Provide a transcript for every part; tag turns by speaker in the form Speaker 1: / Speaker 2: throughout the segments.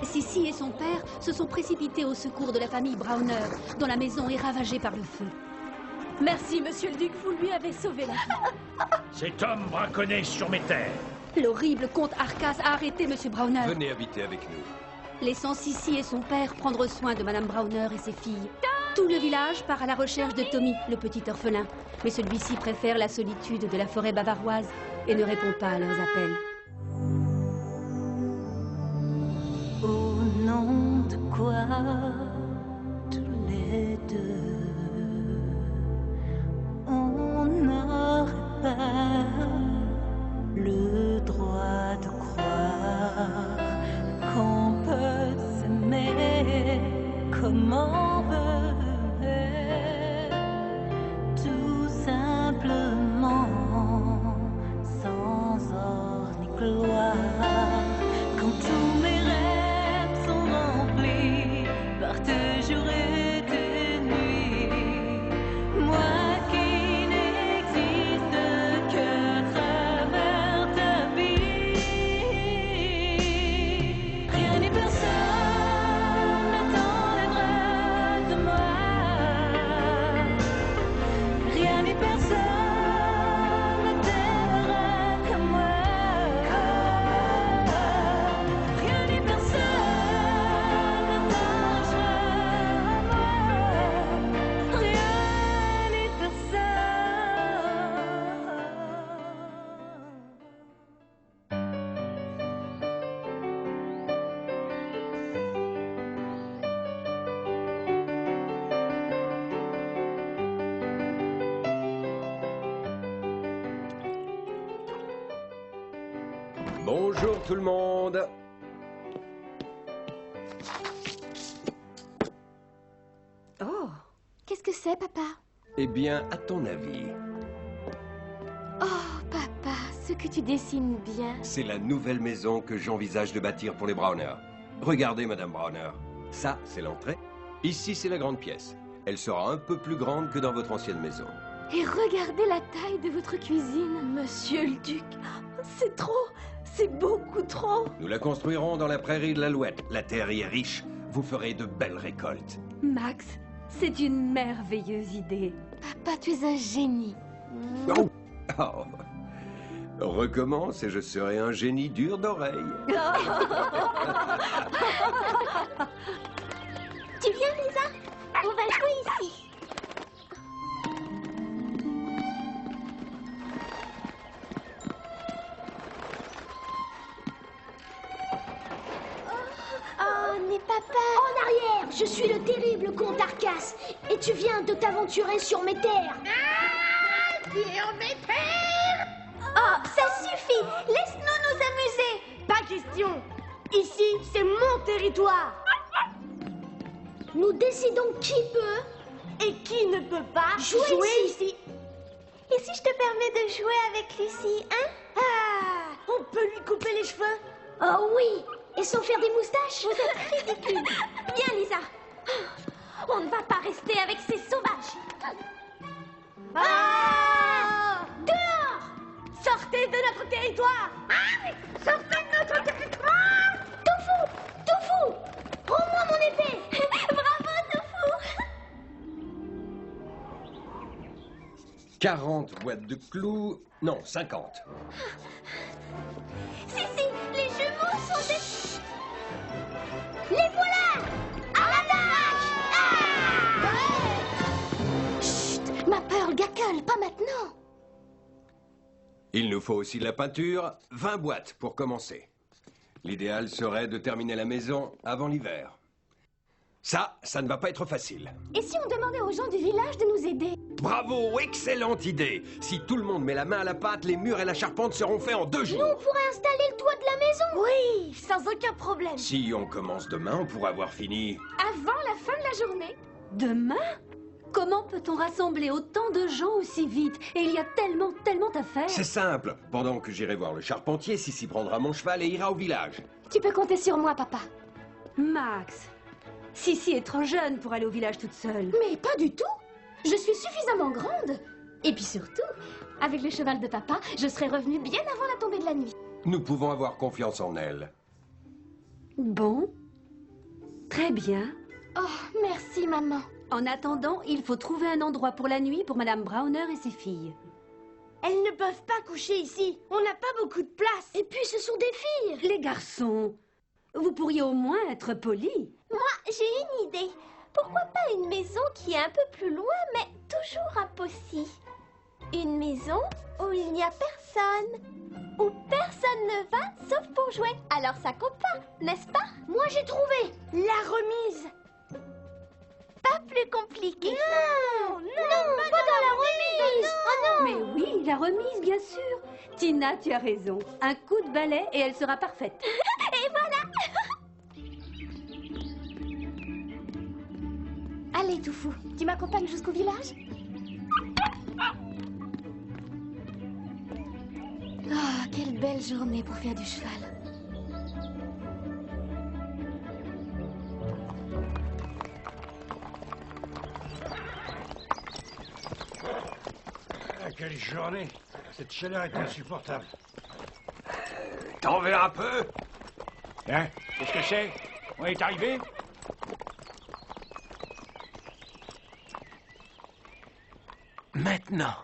Speaker 1: Sissi et son père se sont précipités au secours de la famille Browner, dont la maison est ravagée par le feu.
Speaker 2: Merci, monsieur le duc, vous lui avez sauvé la vie.
Speaker 3: Cet homme braconné sur mes terres.
Speaker 1: L'horrible comte Arcas a arrêté monsieur Browner.
Speaker 4: Venez habiter avec nous.
Speaker 1: Laissant Sissi et son père prendre soin de madame Browner et ses filles. Tout le village part à la recherche de Tommy, le petit orphelin. Mais celui-ci préfère la solitude de la forêt bavaroise et ne répond pas à leurs appels.
Speaker 5: Au nom de quoi tous les deux on n'aurait pas le droit de croire qu'on peut s'aimer comme on veut, tout simplement sans or ni gloire. Quand tous mes rêves sont remplis par tes jours et tes nuits, moi qui n'existe qu'à travers ta vie, rien ni personne n'attendra de moi, rien ni personne ne t'aimera comme moi.
Speaker 4: Bonjour tout le monde.
Speaker 2: Oh, qu'est-ce que c'est, papa?
Speaker 4: Eh bien, à ton avis,
Speaker 2: Oh, papa, ce que tu dessines bien.
Speaker 4: c'est la nouvelle maison que j'envisage de bâtir pour les Browner. Regardez, Madame Browner. Ça, c'est l'entrée. Ici, c'est la grande pièce. Elle sera un peu plus grande que dans votre ancienne maison.
Speaker 2: Et regardez la taille de votre cuisine. Monsieur le duc, c'est trop, c'est beaucoup trop.
Speaker 4: Nous la construirons dans la prairie de l'Alouette. La terre y est riche. Vous ferez de belles récoltes.
Speaker 1: Max, c'est une merveilleuse idée.
Speaker 2: Papa, tu es un génie.
Speaker 4: Oh. Oh. Recommence et je serai un génie dur d'oreille.
Speaker 2: Tu viens, Lisa? On va jouer ici. Oh, mais papa...
Speaker 6: En arrière, je suis le terrible comte Arcas et tu viens de t'aventurer sur mes terres.
Speaker 7: Sur mes terres!
Speaker 6: Oh, ça suffit. Laisse-nous nous amuser.
Speaker 7: Pas question! Ici, c'est mon territoire!
Speaker 6: Nous décidons qui peut
Speaker 7: Et qui ne peut pas
Speaker 6: jouer
Speaker 7: ici?
Speaker 6: Et si je te permets de jouer avec Lucie, hein?
Speaker 7: Ah! On peut lui couper les cheveux?
Speaker 6: Oh oui. Et sans faire des moustaches?
Speaker 2: Vous êtes ridicule. Bien, Lisa. On ne va pas rester avec ces sauvages.
Speaker 7: Ah!
Speaker 6: Dehors!
Speaker 7: Sortez de notre territoire! Sortez de notre territoire!
Speaker 6: Tofu! Prends-moi mon épée.
Speaker 2: Bravo, Tofu.
Speaker 4: 40 boîtes de clous. Non, 50.
Speaker 6: Si, les jumeaux sont des... Les voilà! À l'attaque!
Speaker 2: Chut, ma Pearl Gackle, pas maintenant.
Speaker 4: Il nous faut aussi de la peinture. 20 boîtes pour commencer. L'idéal serait de terminer la maison avant l'hiver. Ça ne va pas être facile.
Speaker 2: Et si on demandait aux gens du village de nous aider?
Speaker 4: Bravo, excellente idée. Si tout le monde met la main à la pâte, les murs et la charpente seront faits en 2 jours.
Speaker 6: Nous, on pourrait installer le toit de la maison.
Speaker 2: Oui, sans aucun problème.
Speaker 4: Si on commence demain, on pourra avoir fini.
Speaker 2: Avant la fin de la journée.
Speaker 1: Demain? Comment peut-on rassembler autant de gens aussi vite? Et il y a tellement à faire.
Speaker 4: C'est simple. Pendant que j'irai voir le charpentier, Sissi prendra mon cheval et ira au village.
Speaker 2: Tu peux compter sur moi, papa.
Speaker 1: Max, Sissi est trop jeune pour aller au village toute seule.
Speaker 2: Mais pas du tout. Je suis suffisamment grande. Et puis surtout, avec le cheval de papa, je serai revenue bien avant la tombée de la nuit.
Speaker 4: Nous pouvons avoir confiance en elle.
Speaker 1: Bon, Très bien.
Speaker 2: Oh, merci, maman.
Speaker 1: En attendant, il faut trouver un endroit pour la nuit pour Madame Browner et ses filles.
Speaker 7: Elles ne peuvent pas coucher ici. On n'a pas beaucoup de place.
Speaker 6: Et puis ce sont des filles.
Speaker 1: Les garçons, vous pourriez au moins être polis.
Speaker 6: Moi, j'ai une idée. Pourquoi pas une maison qui est un peu plus loin, mais toujours à Possy? Une maison où il n'y a personne. Où personne ne va, sauf pour jouer. Alors ça compte pas, n'est-ce pas?
Speaker 7: Moi, j'ai trouvé la remise.
Speaker 6: Pas plus compliqué.
Speaker 7: Non, pas dans la remise. Oh non.
Speaker 1: Mais oui, la remise, bien sûr. Tina, tu as raison. Un coup de balai et elle sera parfaite.
Speaker 6: Et voilà.
Speaker 2: Allez, Toufou, tu m'accompagnes jusqu'au village? Oh, quelle belle journée pour faire du cheval.
Speaker 3: Ah, quelle journée! Cette chaleur est insupportable.
Speaker 4: T'en veux un peu?
Speaker 3: Hein? Qu'est-ce que c'est? On est arrivé?
Speaker 8: Maintenant.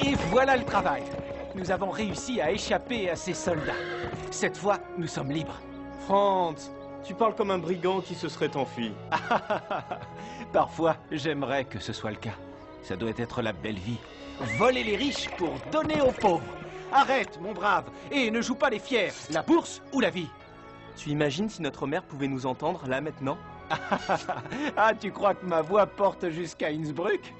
Speaker 8: Et voilà le travail. Nous avons réussi à échapper à ces soldats. Cette fois, nous sommes libres.
Speaker 9: Franz, tu parles comme un brigand qui se serait enfui.
Speaker 8: Parfois, j'aimerais que ce soit le cas. Ça doit être la belle vie. Voler les riches pour donner aux pauvres. Arrête, mon brave, et ne joue pas les fiers. La bourse ou la vie?
Speaker 9: Tu imagines si notre mère pouvait nous entendre là maintenant?
Speaker 8: Ah, tu crois que ma voix porte jusqu'à Innsbruck?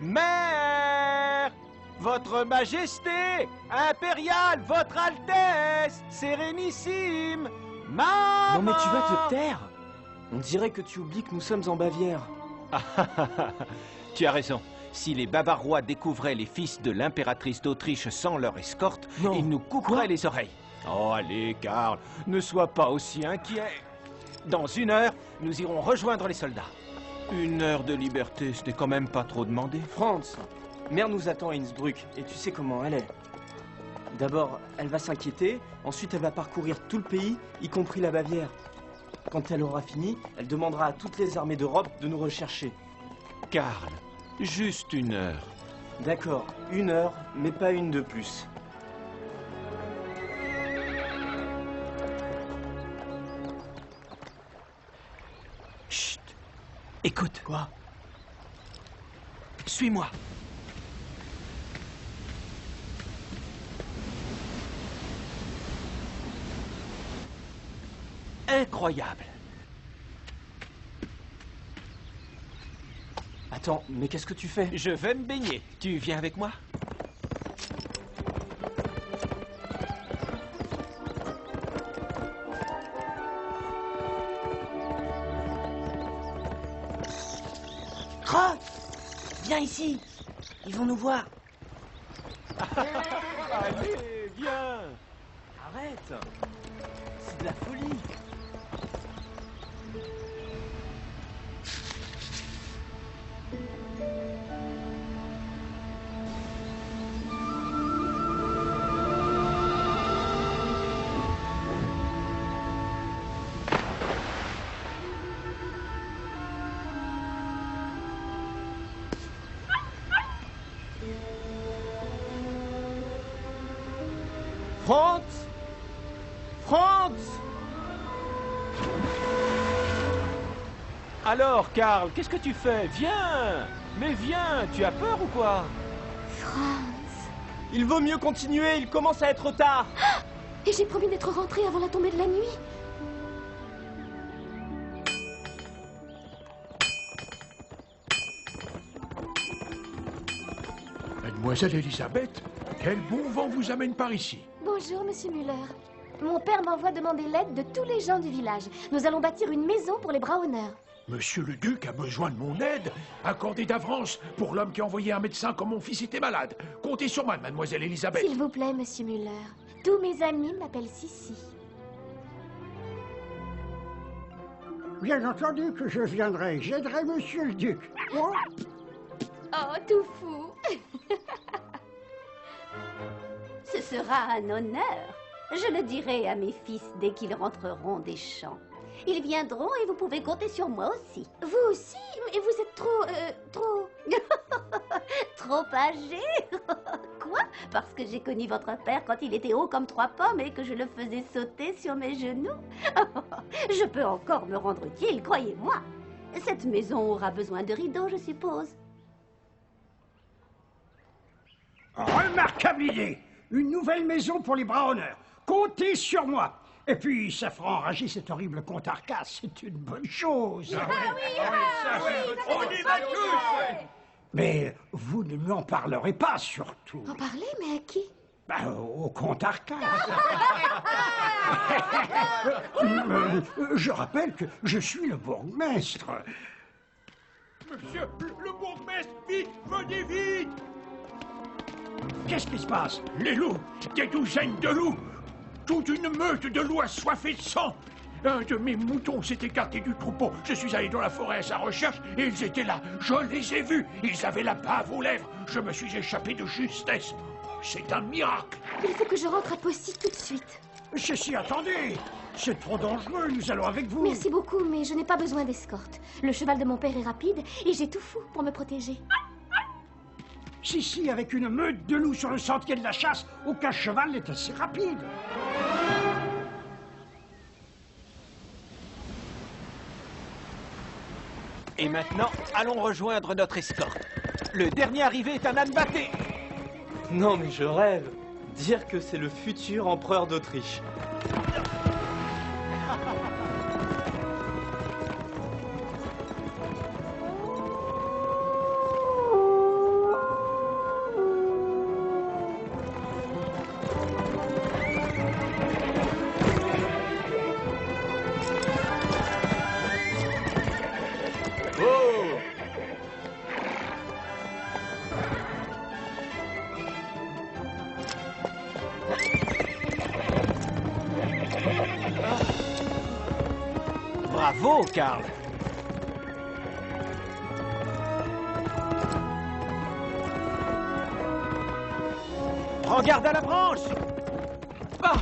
Speaker 8: Mère! Votre Majesté! Impériale! Votre Altesse! Sérénissime! Maman!
Speaker 9: Non mais tu vas te taire! On dirait que tu oublies que nous sommes en Bavière.
Speaker 8: Tu as raison. Si les Bavarois découvraient les fils de l'impératrice d'Autriche sans leur escorte,
Speaker 9: Non.
Speaker 8: ils nous couperaient les oreilles. Oh, allez, Karl, ne sois pas aussi inquiet. Dans 1 heure, nous irons rejoindre les soldats. 1 heure de liberté, ce n'est quand même pas trop demandé.
Speaker 9: Franz, mère nous attend à Innsbruck et tu sais comment elle est. D'abord, elle va s'inquiéter, ensuite elle va parcourir tout le pays, y compris la Bavière. Quand elle aura fini, elle demandera à toutes les armées d'Europe de nous rechercher.
Speaker 8: Karl, juste 1 heure.
Speaker 9: D'accord, 1 heure, mais pas une de plus.
Speaker 8: Chut! Écoute.
Speaker 9: Quoi?
Speaker 8: Suis-moi. Incroyable.
Speaker 9: Attends, mais qu'est-ce que tu fais?
Speaker 8: Je vais me baigner. Tu viens avec moi?
Speaker 7: Croc, viens ici. Ils vont nous voir.
Speaker 8: Allez, viens.
Speaker 9: Arrête! C'est de la folie! Franz! Franz!
Speaker 8: Alors, Karl, qu'est-ce que tu fais? Viens! Mais viens, tu as peur ou quoi?
Speaker 2: Franz.
Speaker 9: Il vaut mieux continuer, il commence à être tard!
Speaker 2: Et j'ai promis d'être rentrée avant la tombée de la nuit.
Speaker 3: Mademoiselle Elisabeth, quel bon vent vous amène par ici?
Speaker 2: Bonjour, monsieur Müller. Mon père m'envoie demander l'aide de tous les gens du village. Nous allons bâtir une maison pour les Browner.
Speaker 3: Monsieur le duc a besoin de mon aide. Accordez d'avance pour l'homme qui a envoyé un médecin quand mon fils était malade. Comptez sur moi, mademoiselle Elisabeth.
Speaker 2: S'il vous plaît, monsieur Müller. Tous mes amis m'appellent Sissi.
Speaker 10: Bien entendu que je viendrai. J'aiderai monsieur le duc. Oh.
Speaker 6: Oh, tout fou.
Speaker 1: Ce sera un honneur. Je le dirai à mes fils dès qu'ils rentreront des champs. Ils viendront et vous pouvez compter sur moi aussi.
Speaker 6: Vous aussi? Mais vous êtes trop...
Speaker 1: Trop âgé? Quoi? Parce que j'ai connu votre père quand il était haut comme 3 pommes et que je le faisais sauter sur mes genoux? Je peux encore me rendre utile, croyez-moi. Cette maison aura besoin de rideaux, je suppose.
Speaker 10: Remarquable idée. Une nouvelle maison pour les Brauneurs. Comptez sur moi. Et puis, ça fera enrager cet horrible comte Arcas. C'est une bonne chose.
Speaker 3: On y va tous!
Speaker 10: Mais vous ne m'en parlerez pas, surtout.
Speaker 6: En parler, mais à qui?
Speaker 10: Au comte Arcas. Je rappelle que je suis le bourgmestre.
Speaker 3: Monsieur, le bourgmestre, vite, venez vite!
Speaker 10: Qu'est-ce qui se passe?
Speaker 3: Les loups, des douzaines de loups! Toute une meute de loups assoiffés de sang! Un de mes moutons s'est écarté du troupeau. Je suis allé dans la forêt à sa recherche et ils étaient là. Je les ai vus. Ils avaient la bave aux lèvres. Je me suis échappé de justesse. C'est un miracle.
Speaker 6: Il faut que je rentre à Poissy tout de suite.
Speaker 10: Ceci, attendez. C'est trop dangereux. Nous allons avec vous.
Speaker 6: Merci beaucoup, mais je n'ai pas besoin d'escorte. Le cheval de mon père est rapide et j'ai tout fou pour me protéger.
Speaker 10: Si, avec une meute de loups sur le sentier de la chasse, aucun cheval n'est assez rapide.
Speaker 8: Et maintenant, allons rejoindre notre escorte. Le dernier arrivé est un âne batté.
Speaker 9: Non, mais je rêve. Dire que c'est le futur empereur d'Autriche.
Speaker 8: Bravo, Karl. Prends garde à la branche. Ah.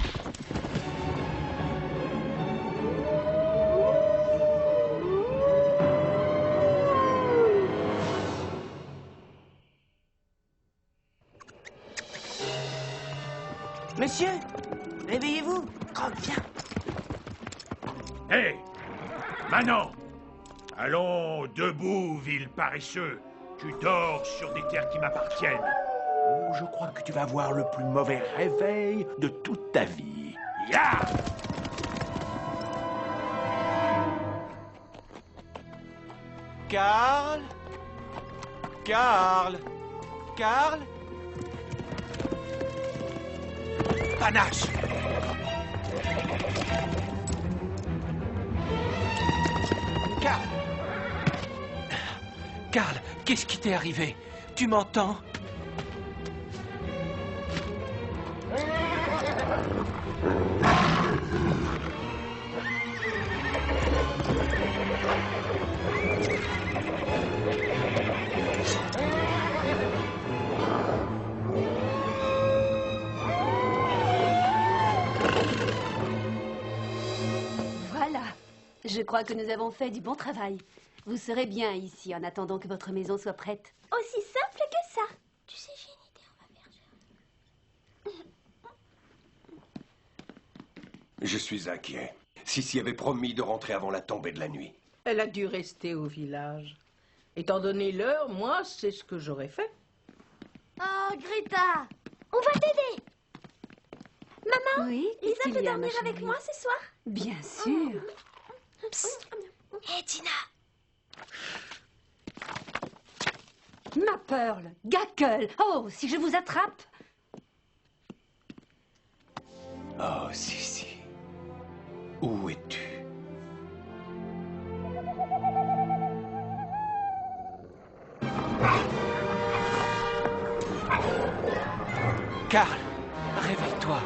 Speaker 11: Monsieur, réveillez-vous. Croque, viens.
Speaker 3: Hé, Manon! Allons, debout, ville paresseux. Tu dors sur des terres qui m'appartiennent. Oh, je crois que tu vas avoir le plus mauvais réveil de toute ta vie. Ya!
Speaker 8: Karl. Karl. Karl.
Speaker 3: Panache!
Speaker 8: Karl. Karl, qu'est-ce qui t'est arrivé? Tu m'entends?
Speaker 1: Voilà. Je crois que nous avons fait du bon travail. Vous serez bien ici en attendant que votre maison soit prête.
Speaker 6: Aussi simple que ça. Tu sais, j'ai une idée, on va faire ça.
Speaker 4: Je suis inquiet. Sissi avait promis de rentrer avant la tombée de la nuit.
Speaker 12: Elle a dû rester au village. Étant donné l'heure, moi, c'est ce que j'aurais fait.
Speaker 6: Oh, Greta, on va t'aider. Maman,
Speaker 1: Oui,
Speaker 6: Lisa
Speaker 1: qu'est-ce qu'il
Speaker 6: peut
Speaker 1: y a,
Speaker 6: dormir
Speaker 1: ma
Speaker 6: avec
Speaker 1: chérie?
Speaker 6: moi ce soir?
Speaker 1: Bien sûr.
Speaker 6: Hé, Tina.
Speaker 1: Ma Pearl, Gackle. Oh, si je vous attrape.
Speaker 4: Oh, Sissi. Où es-tu?
Speaker 8: Karl, réveille-toi.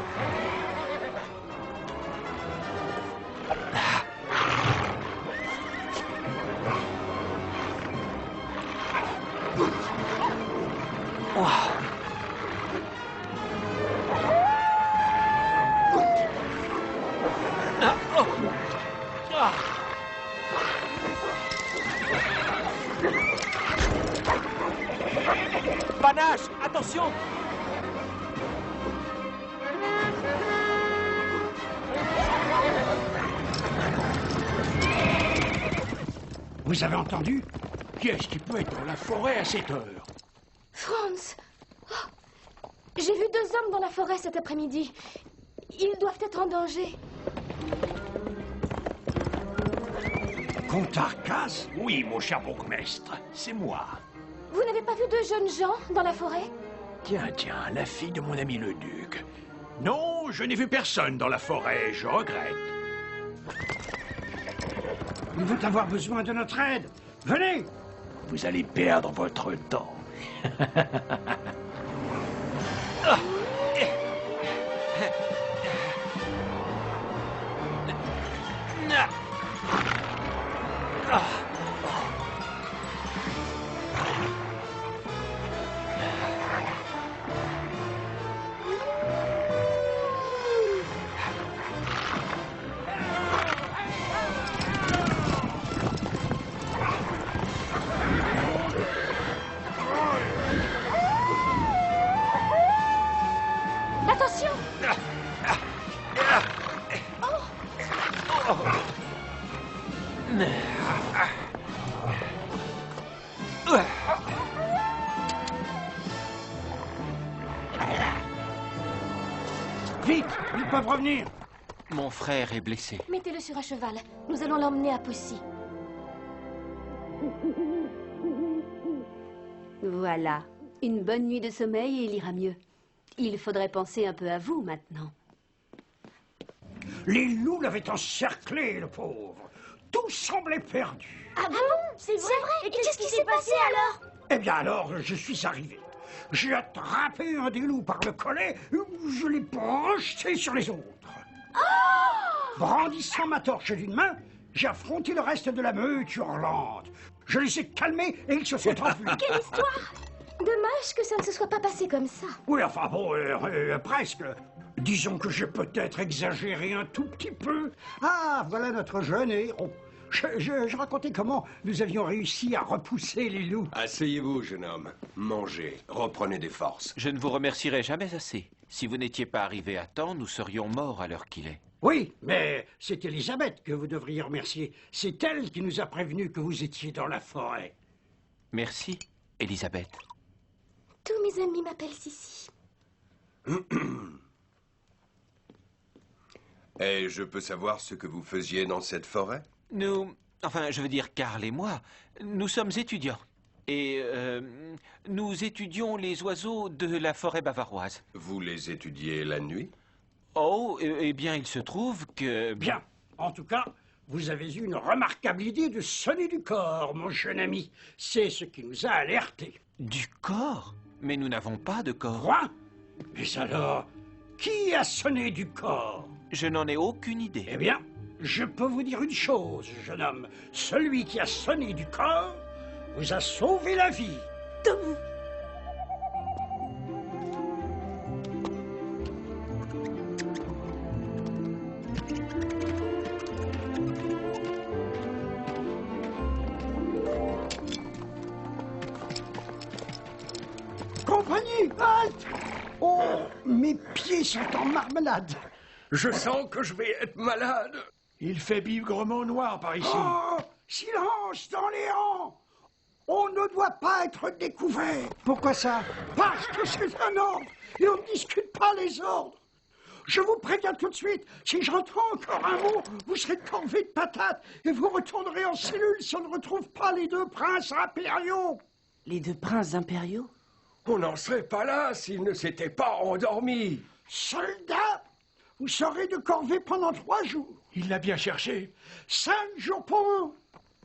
Speaker 8: Panache, attention!
Speaker 10: Vous avez entendu?
Speaker 3: Qui est-ce qui peut être dans la forêt à cette heure?
Speaker 2: Franz! Oh, j'ai vu 2 hommes dans la forêt cet après-midi. Ils doivent être en danger.
Speaker 10: Comte Arcas?
Speaker 3: Oui, mon cher bourgmestre, c'est moi.
Speaker 2: Vous n'avez pas vu 2 jeunes gens dans la forêt?
Speaker 3: Tiens, la fille de mon ami le duc. Non, je n'ai vu personne dans la forêt, je regrette.
Speaker 10: Ils vont avoir besoin de notre aide. Venez!
Speaker 3: Vous allez perdre votre temps.
Speaker 2: Attention!
Speaker 10: Vite! Ils peuvent revenir!
Speaker 8: Mon frère est blessé.
Speaker 2: Mettez-le sur un cheval. Nous allons l'emmener à Poissy.
Speaker 1: Voilà. Une bonne nuit de sommeil et il ira mieux. Il faudrait penser un peu à vous maintenant.
Speaker 10: Les loups l'avaient encerclé, le pauvre. Tout semblait perdu.
Speaker 6: Ah bon? C'est vrai? Et qu'est-ce qui s'est passé alors?
Speaker 10: Eh bien alors, je suis arrivé. J'ai attrapé un des loups par le collet, je l'ai projeté sur les autres. Brandissant ma torche d'une main, j'ai affronté le reste de la meute hurlante. Je les ai calmés et ils se sont enfuis.
Speaker 2: Quelle histoire! Dommage que ça ne se soit pas passé comme ça.
Speaker 10: Oui, enfin bon, presque. Disons que j'ai peut-être exagéré un tout petit peu. Ah, voilà notre jeune héros. Je racontais comment nous avions réussi à repousser les loups.
Speaker 4: Asseyez-vous, jeune homme. Mangez, reprenez des forces.
Speaker 8: Je ne vous remercierai jamais assez. Si vous n'étiez pas arrivé à temps, nous serions morts à l'heure qu'il est.
Speaker 10: Oui, mais c'est Elisabeth que vous devriez remercier. C'est elle qui nous a prévenus que vous étiez dans la forêt.
Speaker 8: Merci, Elisabeth.
Speaker 2: Tous mes amis m'appellent Sissi.
Speaker 4: Et je peux savoir ce que vous faisiez dans cette forêt?
Speaker 8: Enfin, je veux dire, Karl et moi, nous sommes étudiants. Et nous étudions les oiseaux de la forêt bavaroise.
Speaker 4: Vous les étudiez la nuit?
Speaker 8: Oh, eh bien, il se trouve que...
Speaker 10: Bien. En tout cas, vous avez eu une remarquable idée de sonner du corps, mon jeune ami. C'est ce qui nous a alertés.
Speaker 8: Du corps? Mais nous n'avons pas de corps.
Speaker 10: Quoi? Mais alors, qui a sonné du corps?
Speaker 8: Je n'en ai aucune idée.
Speaker 10: Eh bien, je peux vous dire une chose, jeune homme. Celui qui a sonné du corps vous a sauvé la vie. Compagnie, halte! Oh, mes pieds sont en marmelade.
Speaker 3: Je sens que je vais être malade. Il fait bigrement noir par ici.
Speaker 10: Oh, silence dans les rangs! On ne doit pas être découvert. Pourquoi ça? Parce que c'est un ordre et on ne discute pas les ordres. Je vous préviens tout de suite, si j'entends encore un mot, vous serez corvée de patates et vous retournerez en cellule si on ne retrouve pas les 2 princes impériaux.
Speaker 11: Les 2 princes impériaux?
Speaker 4: On n'en serait pas là s'ils ne s'étaient pas endormis.
Speaker 10: Soldats, vous serez de corvée pendant 3 jours.
Speaker 3: Il l'a bien cherché.
Speaker 10: 5 jours pour vous.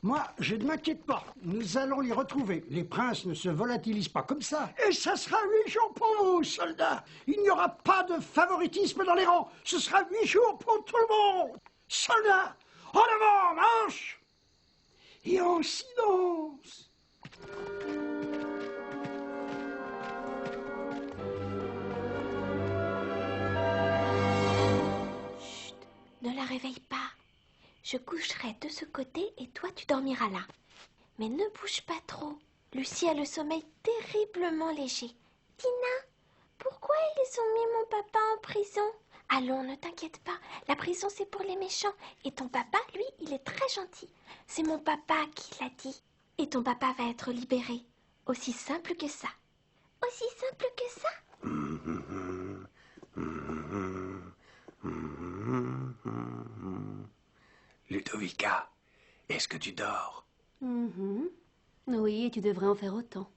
Speaker 10: Moi, je ne m'inquiète pas. Nous allons les retrouver. Les princes ne se volatilisent pas comme ça. Et ça sera 8 jours pour vous, soldats. Il n'y aura pas de favoritisme dans les rangs. Ce sera 8 jours pour tout le monde. Soldats, en avant, marche! Et en silence.
Speaker 6: Je coucherai de ce côté et toi tu dormiras là. Mais ne bouge pas trop. Lucie a le sommeil terriblement léger. Tina, pourquoi ils ont mis mon papa en prison? Allons, ne t'inquiète pas. La prison, c'est pour les méchants. Et ton papa, lui, il est très gentil. C'est mon papa qui l'a dit. Et ton papa va être libéré. Aussi simple que ça. Aussi simple que ça?
Speaker 4: Ludovica, est-ce que tu dors?
Speaker 1: Oui, et tu devrais en faire autant.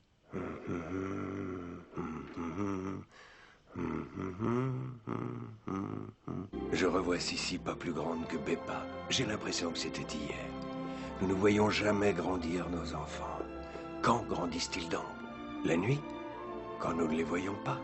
Speaker 4: Je revois Sissi pas plus grande que Beppa. J'ai l'impression que c'était hier. Nous ne voyons jamais grandir nos enfants. Quand grandissent-ils donc? La nuit? Quand nous ne les voyons pas?